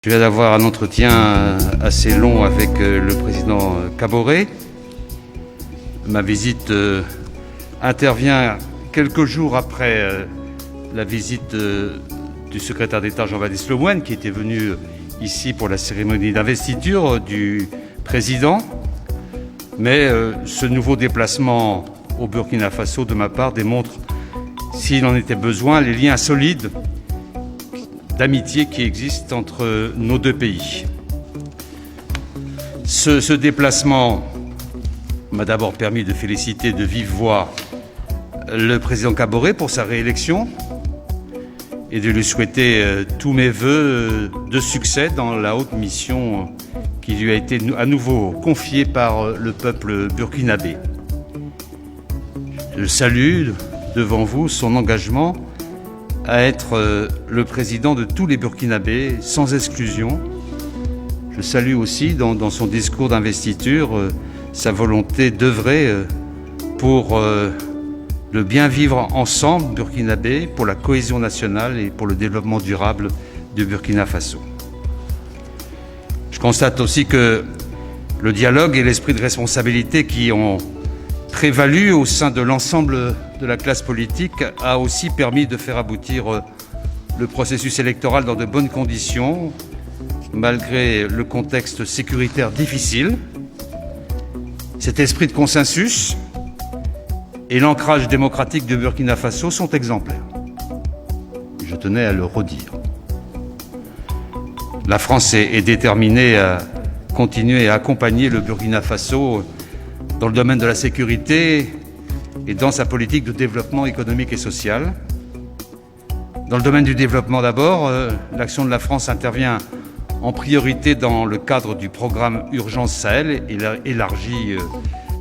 Je viens d'avoir un entretien assez long avec le président Kaboré. Ma visite intervient quelques jours après la visite du secrétaire d'État Jean-Baptiste Lemoyne, qui était venu ici pour la cérémonie d'investiture du président. Mais ce nouveau déplacement au Burkina Faso, de ma part, démontre, s'il en était besoin, les liens solides d'amitié qui existent entre nos deux pays. Ce déplacement m'a d'abord permis de féliciter de vive voix le président Kaboré pour sa réélection et de lui souhaiter tous mes vœux de succès dans la haute mission qui lui a été à nouveau confiée par le peuple burkinabé. Je salue devant vous son engagement à être le président de tous les Burkinabés, sans exclusion. Je salue aussi dans son discours d'investiture sa volonté d'œuvrer pour le bien vivre ensemble burkinabé, pour la cohésion nationale et pour le développement durable du Burkina Faso. Je constate aussi que le dialogue et l'esprit de responsabilité qui ont prévalu au sein de l'ensemble de la classe politique a aussi permis de faire aboutir le processus électoral dans de bonnes conditions, malgré le contexte sécuritaire difficile. Cet esprit de consensus et l'ancrage démocratique du Burkina Faso sont exemplaires. Je tenais à le redire. La France est déterminée à continuer à accompagner le Burkina Faso dans le domaine de la sécurité et dans sa politique de développement économique et social. Dans le domaine du développement d'abord, l'action de la France intervient en priorité dans le cadre du programme Urgence Sahel élargi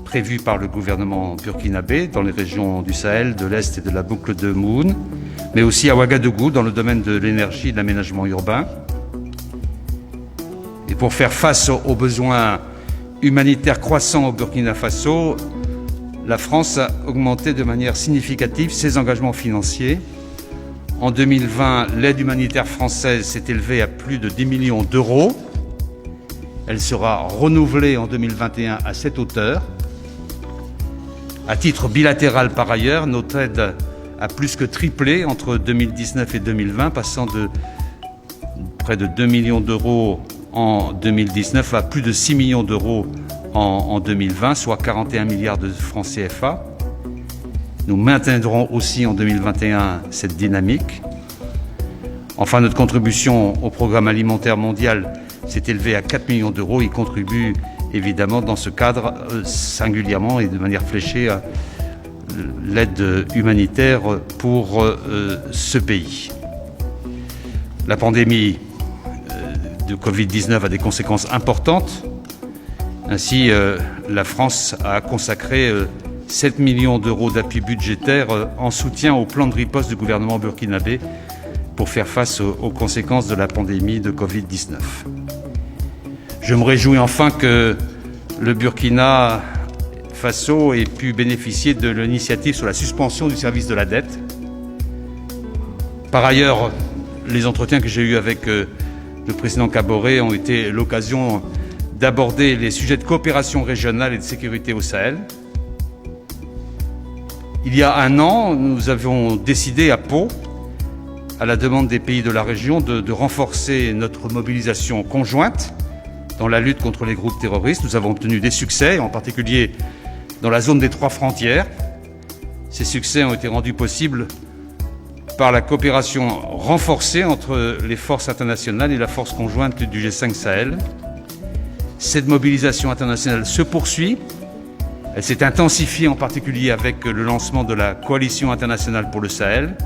prévu par le gouvernement burkinabé dans les régions du Sahel, de l'Est et de la boucle de Moune, mais aussi à Ouagadougou dans le domaine de l'énergie et de l'aménagement urbain. Et pour faire face aux besoins humanitaires croissants au Burkina Faso, la France a augmenté de manière significative ses engagements financiers. En 2020, l'aide humanitaire française s'est élevée à plus de 10 millions d'euros. Elle sera renouvelée en 2021 à cette hauteur. À titre bilatéral par ailleurs, notre aide a plus que triplé entre 2019 et 2020, passant de près de 2 millions d'euros en 2019 à plus de 6 millions d'euros en 2020, soit 41 milliards de francs CFA. Nous maintiendrons aussi en 2021 cette dynamique. Enfin, notre contribution au programme alimentaire mondial s'est élevée à 4 millions d'euros. Il contribue évidemment dans ce cadre singulièrement et de manière fléchée à l'aide humanitaire pour ce pays. La pandémie de Covid-19 a des conséquences importantes. Ainsi, la France a consacré 7 millions d'euros d'appui budgétaire en soutien au plan de riposte du gouvernement burkinabé pour faire face aux conséquences de la pandémie de Covid-19. Je me réjouis enfin que le Burkina Faso ait pu bénéficier de l'initiative sur la suspension du service de la dette. Par ailleurs, les entretiens que j'ai eus avec le président Kaboré ont été l'occasion d'aborder les sujets de coopération régionale et de sécurité au Sahel. Il y a un an, nous avions décidé à Pau, à la demande des pays de la région, de renforcer notre mobilisation conjointe dans la lutte contre les groupes terroristes. Nous avons obtenu des succès, en particulier dans la zone des 3 frontières. Ces succès ont été rendus possibles par la coopération renforcée entre les forces internationales et la force conjointe du G5 Sahel. Cette mobilisation internationale se poursuit. Elle s'est intensifiée en particulier avec le lancement de la coalition internationale pour le Sahel.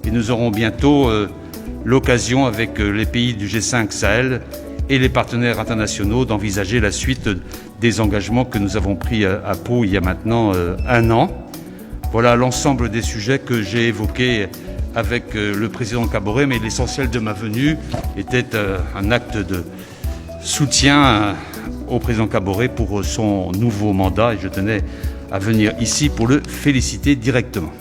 Et nous aurons bientôt l'occasion avec les pays du G5 Sahel et les partenaires internationaux d'envisager la suite des engagements que nous avons pris à Pau il y a maintenant un an. Voilà l'ensemble des sujets que j'ai évoqués avec le président Kaboré, mais l'essentiel de ma venue était un acte de soutien au président Kaboré pour son nouveau mandat et je tenais à venir ici pour le féliciter directement.